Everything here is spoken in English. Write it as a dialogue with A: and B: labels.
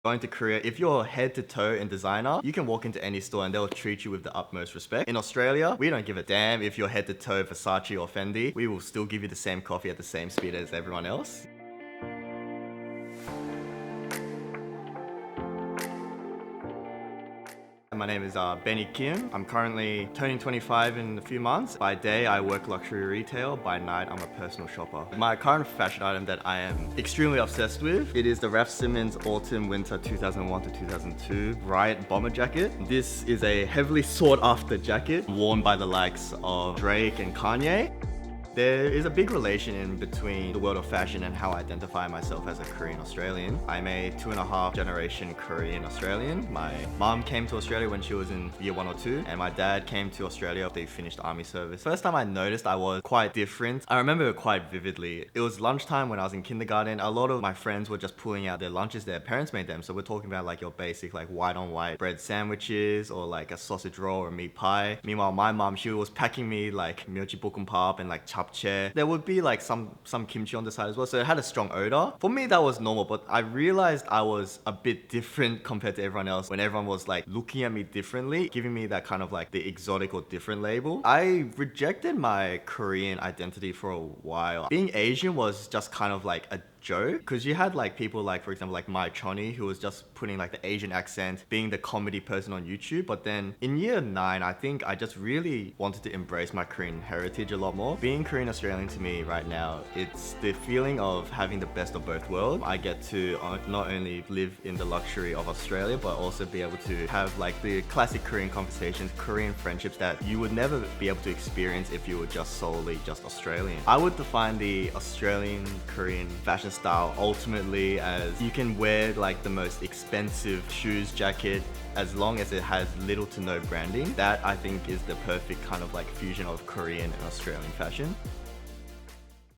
A: Going to Korea, if you're head to toe in designer, you can walk into any store and they'll treat you with the utmost respect. In Australia, we don't give a damn if you're head to toe Versace or Fendi. We will still give you the same coffee at the same speed as everyone else. My name is Beny Kim. I'm currently turning 25 in a few months. By day, I work luxury retail. By night, I'm a personal shopper. My current fashion item that I am extremely obsessed with, it is the Raf Simons Autumn Winter 2001 to 2002 Riot Bomber Jacket. This is a heavily sought after jacket worn by the likes of Drake and Kanye. There is a big relation in between the world of fashion and how I identify myself as a Korean Australian. I'm a 2.5 generation Korean Australian. My mom came to Australia when she was in year 1 or 2, and my dad came to Australia after he finished army service. First time I noticed I was quite different. I remember it quite vividly. It was lunchtime when I was in kindergarten. A lot of my friends were just pulling out their lunches their parents made them. So we're talking about like your basic like white on white bread sandwiches or like a sausage roll or meat pie. Meanwhile, my mom, she was packing me like myeochi bokkeumbap and like japchae. There would be like some kimchi on the side as well, so it had a strong odor. For me, that was normal, but I realized I was a bit different compared to everyone else when everyone was like looking at me differently, giving me that kind of like the exotic or different label. I rejected my Korean identity for a while. Being Asian was just kind of like a joke, because you had like people like, for example, like Mai Choni, who was just putting like the Asian accent, being the comedy person on YouTube. But then in year 9, I think I just really wanted to embrace my Korean heritage a lot more. Being Korean Australian to me right now, it's the feeling of having the best of both worlds. I get to not only live in the luxury of Australia, but also be able to have like the classic Korean conversations, Korean friendships that you would never be able to experience if you were just solely just Australian. I would define the Australian Korean fashion style ultimately as you can wear like the most expensive shoes, jacket, as long as it has little to no branding. That I think is the perfect kind of like fusion of Korean and Australian fashion.